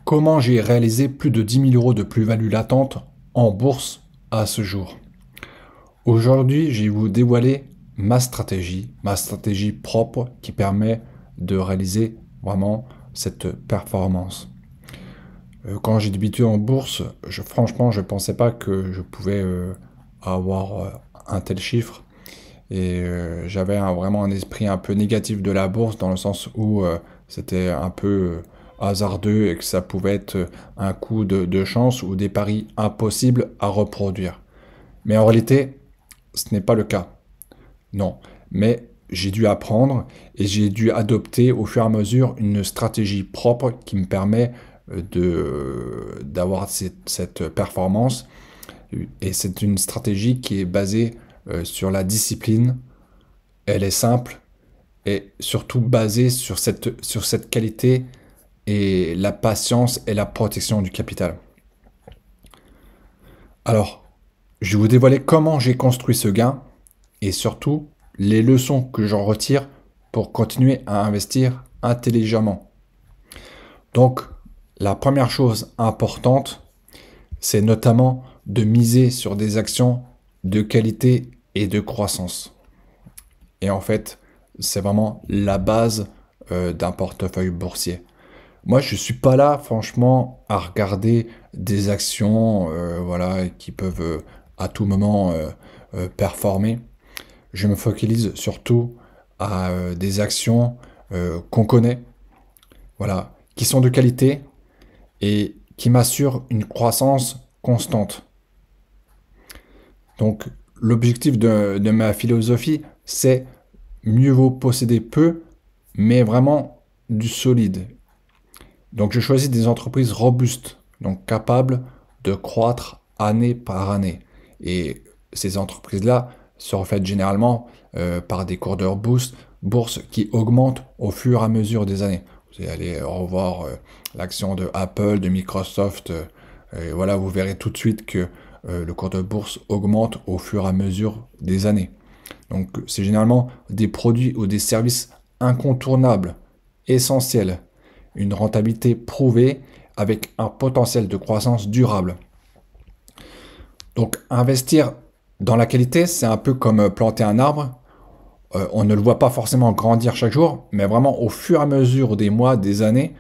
Comment j'ai réalisé plus de 10 000 euros de plus-value latente en bourse à ce jour? Aujourd'hui, je vais vous dévoiler ma stratégie propre qui permet de réaliser vraiment cette performance. Quand j'ai débuté en bourse, franchement, je ne pensais pas que je pouvais avoir un tel chiffre. Et j'avais vraiment un esprit un peu négatif de la bourse dans le sens où c'était un peu hasardeux et que ça pouvait être un coup de chance ou des paris impossibles à reproduire. Mais en réalité, ce n'est pas le cas. Non. Mais j'ai dû apprendre et j'ai dû adopter au fur et à mesure une stratégie propre qui me permet d'avoir cette performance. Et c'est une stratégie qui est basée sur la discipline. Elle est simple et surtout basée sur cette qualité et la patience et la protection du capital. Alors, je vais vous dévoiler comment j'ai construit ce gain et surtout les leçons que j'en retire pour continuer à investir intelligemment. Donc, la première chose importante, c'est notamment de miser sur des actions de qualité et de croissance. Et en fait, c'est vraiment la base d'un portefeuille boursier. Moi, je ne suis pas là, franchement, à regarder des actions voilà, qui peuvent à tout moment performer. Je me focalise surtout à des actions qu'on connaît, voilà, qui sont de qualité et qui m'assurent une croissance constante. Donc, l'objectif de ma philosophie, c'est mieux vaut posséder peu, mais vraiment du solide. Donc, je choisis des entreprises robustes, donc capables de croître année par année. Et ces entreprises-là se reflètent généralement par des cours de bourse qui augmentent au fur et à mesure des années. Vous allez aller revoir l'action de Apple, de Microsoft, et voilà, vous verrez tout de suite que le cours de bourse augmente au fur et à mesure des années. Donc, c'est généralement des produits ou des services incontournables, essentiels, une rentabilité prouvée avec un potentiel de croissance durable. Donc, investir dans la qualité, c'est un peu comme planter un arbre. On ne le voit pas forcément grandir chaque jour, mais vraiment au fur et à mesure des mois, des années,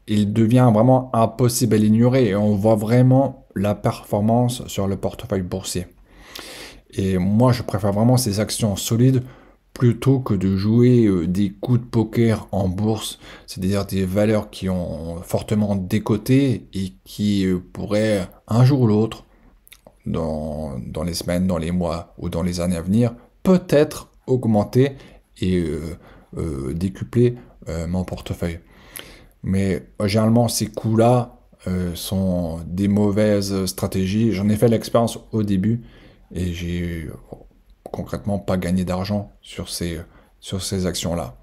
il devient vraiment impossible à l'ignorer et on voit vraiment la performance sur le portefeuille boursier. Et moi, je préfère vraiment ces actions solides plutôt que de jouer des coups de poker en bourse, c'est-à-dire des valeurs qui ont fortement décoté et qui pourraient un jour ou l'autre, dans les semaines, dans les mois ou dans les années à venir, peut-être augmenter et décupler mon portefeuille. Mais généralement, ces coups-là sont des mauvaises stratégies. J'en ai fait l'expérience au début et j'ai concrètement pas gagné d'argent sur ces actions-là.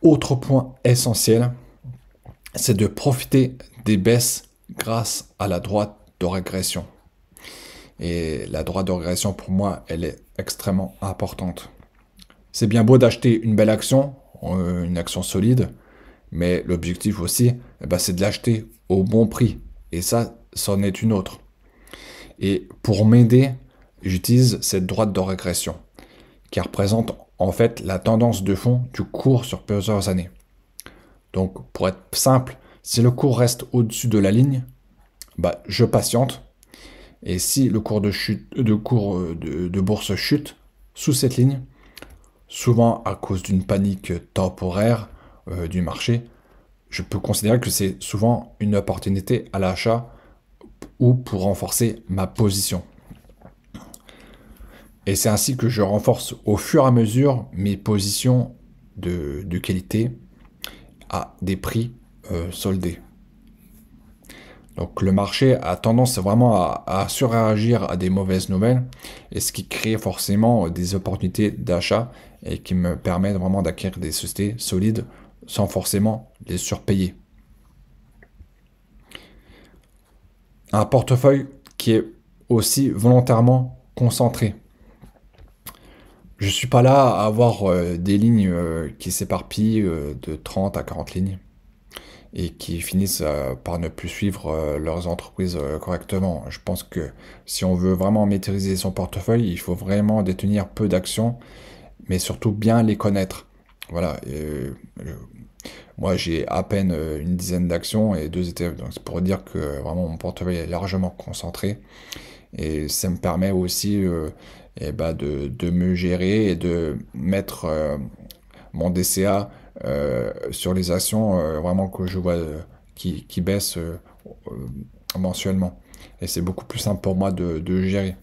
Autre point essentiel, c'est de profiter des baisses grâce à la droite de régression. Et la droite de régression, pour moi, elle est extrêmement importante. C'est bien beau d'acheter une belle action, une action solide, mais l'objectif aussi, c'est de l'acheter au bon prix. Et ça, c'en est une autre. Et pour m'aider, j'utilise cette droite de régression, qui représente en fait la tendance de fond du cours sur plusieurs années. Donc, pour être simple, si le cours reste au-dessus de la ligne, je patiente. Et si le cours de bourse chute sous cette ligne, souvent à cause d'une panique temporaire du marché, je peux considérer que c'est souvent une opportunité à l'achat ou pour renforcer ma position. Et c'est ainsi que je renforce au fur et à mesure mes positions de qualité à des prix soldés. Donc le marché a tendance vraiment à surréagir à des mauvaises nouvelles, et ce qui crée forcément des opportunités d'achat et qui me permettent vraiment d'acquérir des sociétés solides sans forcément les surpayer. Un portefeuille qui est aussi volontairement concentré. Je ne suis pas là à avoir des lignes qui s'éparpillent de 30 à 40 lignes. et qui finissent par ne plus suivre leurs entreprises correctement. Je pense que si on veut vraiment maîtriser son portefeuille, il faut vraiment détenir peu d'actions, mais surtout bien les connaître. Voilà. Moi, j'ai à peine une dizaine d'actions et 2 ETF. Donc, c'est pour dire que vraiment mon portefeuille est largement concentré. Et ça me permet aussi de me gérer et de mettre mon DCA sur les actions vraiment que je vois qui baissent mensuellement. Et c'est beaucoup plus simple pour moi de gérer.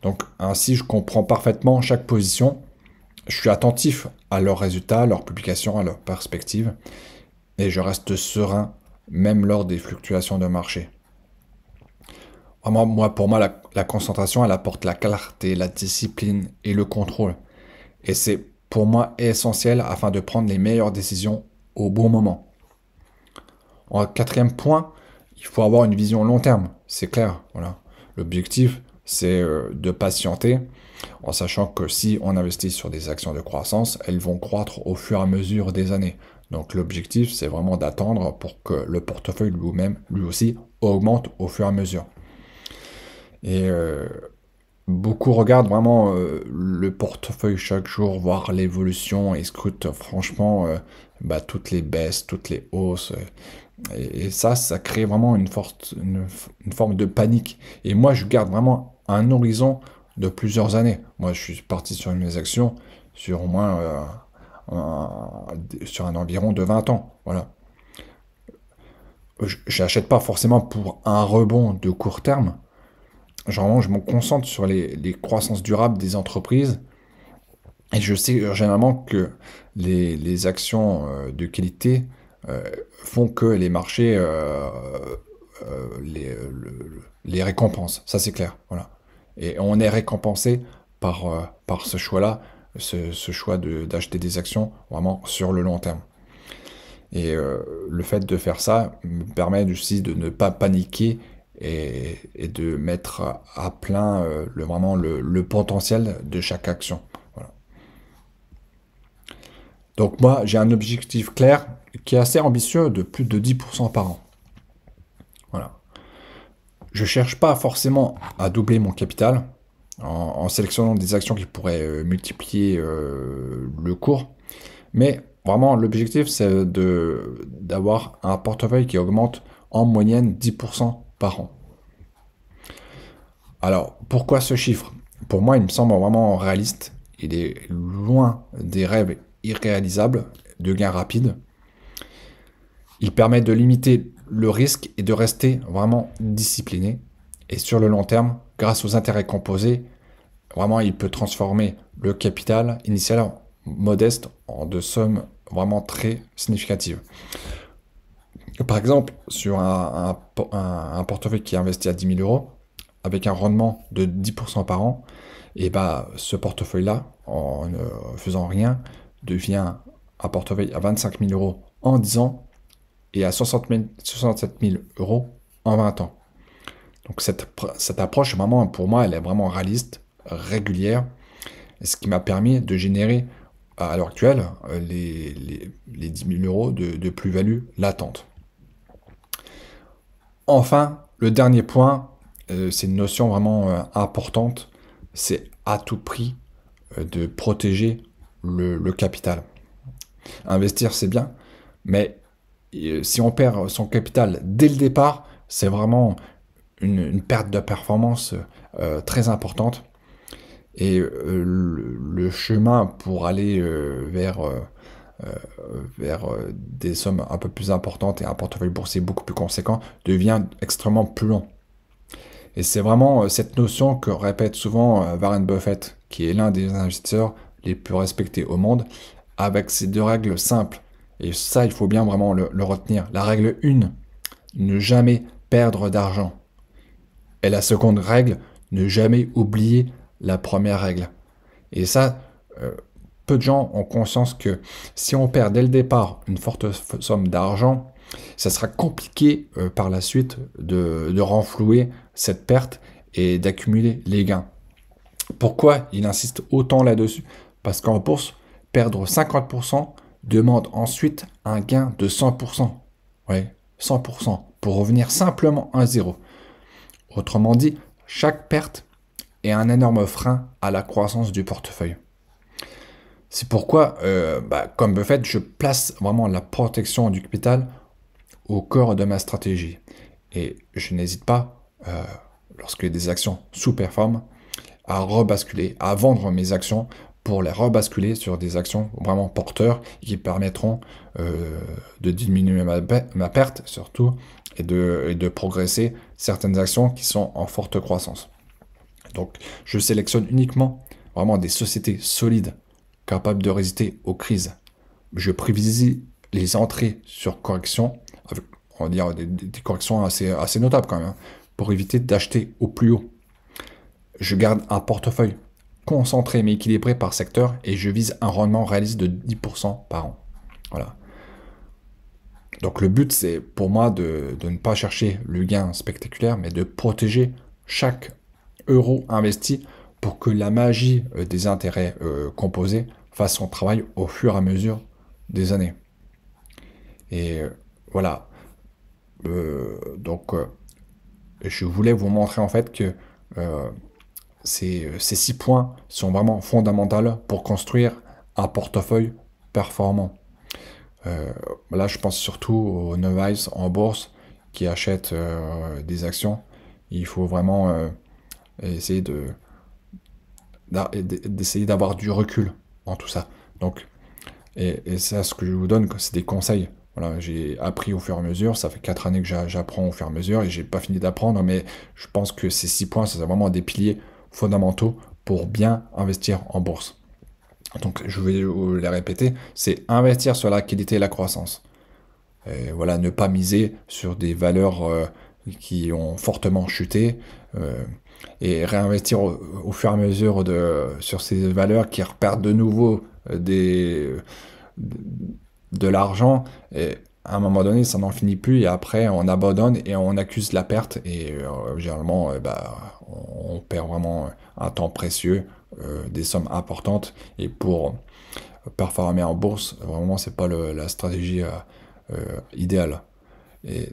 Donc ainsi, je comprends parfaitement chaque position. Je suis attentif à leurs résultats, à leurs publications, à leurs perspectives. Et je reste serein, même lors des fluctuations de marché. Vraiment, pour moi, la concentration, elle apporte la clarté, la discipline et le contrôle. Et c'est pour moi essentiel afin de prendre les meilleures décisions au bon moment. En quatrième point, il faut avoir une vision long terme, c'est clair. Voilà. L'objectif, c'est de patienter, en sachant que si on investit sur des actions de croissance, elles vont croître au fur et à mesure des années. Donc l'objectif, c'est vraiment d'attendre pour que le portefeuille lui-même, lui aussi, augmente au fur et à mesure. Et beaucoup regardent vraiment le portefeuille chaque jour, voir l'évolution et scrutent franchement toutes les baisses, toutes les hausses. Et ça crée vraiment une forme de panique. Et moi, je garde vraiment un horizon de plusieurs années. Moi, je suis parti sur mes actions sur au moins sur un environ de 20 ans. Voilà. Je n'achète pas forcément pour un rebond de court terme. Généralement, je me concentre sur les croissances durables des entreprises. Et je sais généralement que les actions de qualité font que les marchés les récompensent. Ça, c'est clair. Voilà. Et on est récompensé par ce choix-là, ce choix d'acheter des actions vraiment sur le long terme. Et le fait de faire ça me permet aussi de ne pas paniquer et de mettre à plein vraiment le potentiel de chaque action. Voilà. Donc moi, j'ai un objectif clair qui est assez ambitieux de plus de 10% par an. Voilà. Je cherche pas forcément à doubler mon capital en sélectionnant des actions qui pourraient multiplier le cours, mais vraiment l'objectif c'est d'avoir un portefeuille qui augmente en moyenne 10% par an. Alors, pourquoi ce chiffre? Pour moi, il me semble vraiment réaliste. Il est loin des rêves irréalisables de gains rapides. Il permet de limiter le risque et de rester vraiment discipliné. Et sur le long terme, grâce aux intérêts composés, vraiment, il peut transformer le capital initial modeste en de sommes vraiment très significatives. Par exemple, sur un portefeuille qui investit à 10 000 euros, avec un rendement de 10% par an, et bah, ce portefeuille-là, en ne faisant rien, devient un portefeuille à 25 000 euros en 10 ans et à 67 000 euros en 20 ans. Donc cette approche, vraiment, pour moi, elle est vraiment réaliste, régulière, ce qui m'a permis de générer, à l'heure actuelle, les 10 000 euros de plus-value latente. Enfin, le dernier point, c'est une notion vraiment importante, c'est à tout prix de protéger le capital. Investir, c'est bien, mais si on perd son capital dès le départ, c'est vraiment une perte de performance très importante. Et le chemin pour aller vers des sommes un peu plus importantes et un portefeuille boursier beaucoup plus conséquent devient extrêmement plus long. Et c'est vraiment cette notion que répète souvent Warren Buffett, qui est l'un des investisseurs les plus respectés au monde, avec ces deux règles simples. Et ça, il faut bien vraiment le retenir. La règle 1, ne jamais perdre d'argent. Et la seconde règle, ne jamais oublier la première règle. Et ça, peu de gens ont conscience que si on perd dès le départ une forte somme d'argent, ça sera compliqué par la suite de renflouer cette perte et d'accumuler les gains. Pourquoi il insiste autant là-dessus? Parce qu'en bourse, perdre 50% demande ensuite un gain de 100%. Oui, 100%, pour revenir simplement à zéro. Autrement dit, chaque perte est un énorme frein à la croissance du portefeuille. C'est pourquoi, comme Buffett, je place vraiment la protection du capital au cœur de ma stratégie. Et je n'hésite pas, lorsque des actions sous-performent, à rebasculer, à vendre mes actions pour les rebasculer sur des actions vraiment porteurs qui permettront de diminuer ma perte surtout et de progresser certaines actions qui sont en forte croissance. Donc je sélectionne uniquement vraiment des sociétés solides capables de résister aux crises. Je privilégie les entrées sur correction, avec, on va dire des corrections assez notables quand même, hein, pour éviter d'acheter au plus haut. Je garde un portefeuille concentré mais équilibré par secteur et je vise un rendement réaliste de 10% par an. Voilà. Donc le but, c'est pour moi de ne pas chercher le gain spectaculaire, mais de protéger chaque euro investi pour que la magie des intérêts composés fasse son travail au fur et à mesure des années. Et voilà. Je voulais vous montrer en fait que ces 6 points sont vraiment fondamentaux pour construire un portefeuille performant. Là, je pense surtout aux novices en bourse qui achètent des actions. Il faut vraiment essayer d'essayer d'avoir du recul en tout ça. Donc, et ça, ce que je vous donne, c'est des conseils. Voilà, j'ai appris au fur et à mesure. Ça fait 4 années que j'apprends au fur et à mesure et j'ai pas fini d'apprendre, mais je pense que ces 6 points, c'est vraiment des piliers fondamentaux pour bien investir en bourse. Donc, je vais vous les répéter, c'est investir sur la qualité et la croissance. Et voilà, ne pas miser sur des valeurs qui ont fortement chuté et réinvestir au fur et à mesure sur ces valeurs qui repèrent de nouveau de l'argent. Et à un moment donné, ça n'en finit plus et après, on abandonne et on accuse la perte. Et généralement, on perd vraiment un temps précieux, des sommes importantes. Et pour performer en bourse, vraiment, c'est pas la stratégie idéale. Et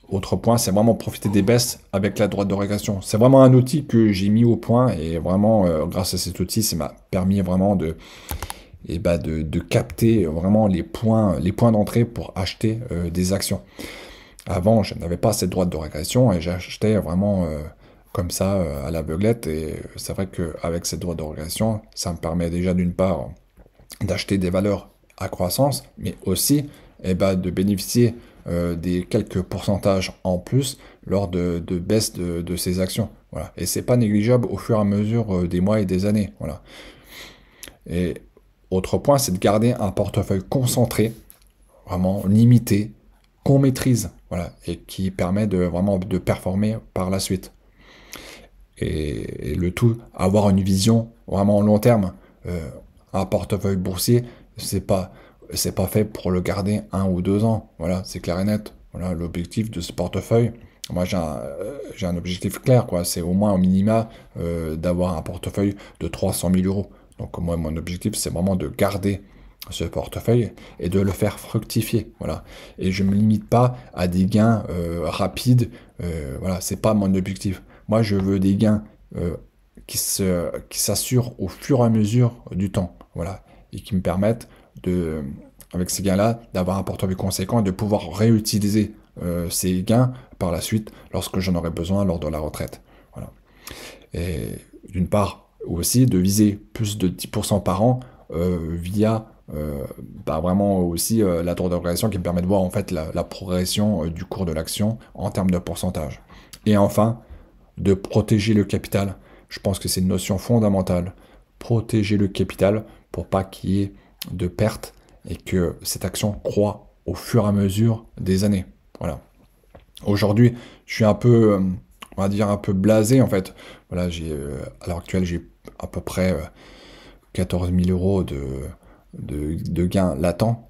autre point, c'est vraiment profiter des baisses avec la droite de régression. C'est vraiment un outil que j'ai mis au point et vraiment, grâce à cet outil, ça m'a permis vraiment de capter vraiment les points d'entrée pour acheter des actions. Avant, je n'avais pas cette droite de régression et j'achetais vraiment comme ça à l'aveuglette. Et c'est vrai qu'avec cette droite de régression, ça me permet déjà d'une part d'acheter des valeurs à croissance, mais aussi de bénéficier des quelques pourcentages en plus lors de baisse de ces actions. Voilà. Et c'est pas négligeable au fur et à mesure des mois et des années. Voilà. Et autre point, c'est de garder un portefeuille concentré, vraiment limité, qu'on maîtrise, voilà, et qui permet vraiment de performer par la suite. Et le tout, avoir une vision vraiment long terme. Un portefeuille boursier, c'est pas fait pour le garder 1 ou 2 ans. Voilà, c'est clair et net. Voilà, l'objectif de ce portefeuille. Moi, j'ai un objectif clair, quoi. C'est au moins au minima d'avoir un portefeuille de 300 000 euros. Donc moi, mon objectif, c'est vraiment de garder ce portefeuille et de le faire fructifier. Voilà. Et je me limite pas à des gains rapides. Voilà, c'est pas mon objectif. Moi, je veux des gains qui s'assurent au fur et à mesure du temps. Voilà. Et qui me permettent avec ces gains-là, d'avoir un portefeuille conséquent et de pouvoir réutiliser ces gains par la suite lorsque j'en aurai besoin lors de la retraite. Voilà. Et d'une part, aussi de viser plus de 10% par an via vraiment aussi la droite de régression qui me permet de voir en fait la progression du cours de l'action en termes de pourcentage. Et enfin, de protéger le capital. Je pense que c'est une notion fondamentale. Protéger le capital pour pas qu'il y ait de pertes et que cette action croît au fur et à mesure des années. Voilà. Aujourd'hui, je suis un peu, on va dire, un peu blasé en fait. Voilà, à l'heure actuelle, j'ai à peu près 14 000 euros de gains latents.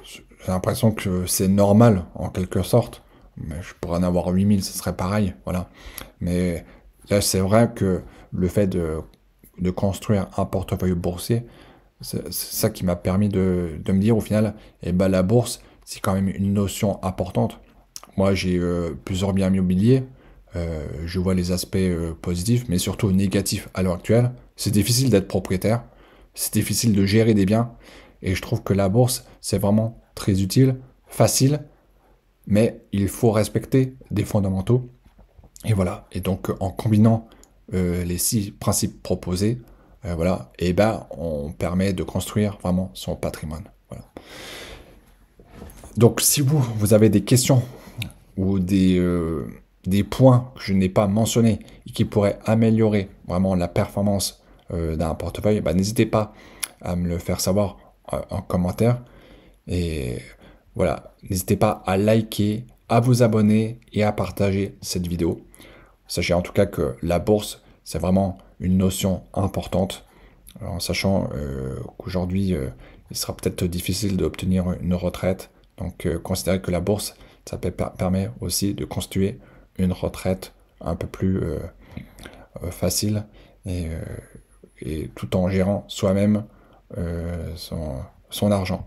J'ai l'impression que c'est normal en quelque sorte. Mais je pourrais en avoir 8 000, ce serait pareil. Voilà. Mais là, c'est vrai que le fait de construire un portefeuille boursier, c'est ça qui m'a permis de me dire au final, la bourse, c'est quand même une notion importante. Moi, j'ai plusieurs biens immobiliers. Je vois les aspects positifs, mais surtout négatifs à l'heure actuelle. C'est difficile d'être propriétaire. C'est difficile de gérer des biens. Et je trouve que la bourse, c'est vraiment très utile, facile, mais il faut respecter des fondamentaux. Et voilà. Et donc, en combinant les 6 principes proposés, voilà, et ben, on permet de construire vraiment son patrimoine. Voilà. Donc, si vous avez des questions ou des points que je n'ai pas mentionnés et qui pourraient améliorer vraiment la performance d'un portefeuille, bah, n'hésitez pas à me le faire savoir en commentaire. Et voilà, n'hésitez pas à liker, à vous abonner et à partager cette vidéo. Sachez en tout cas que la bourse, c'est vraiment une notion importante, en sachant qu'aujourd'hui, il sera peut-être difficile d'obtenir une retraite. Donc, considérez que la bourse, ça permet aussi de constituer une retraite un peu plus facile et, euh, et tout en gérant soi-même son argent.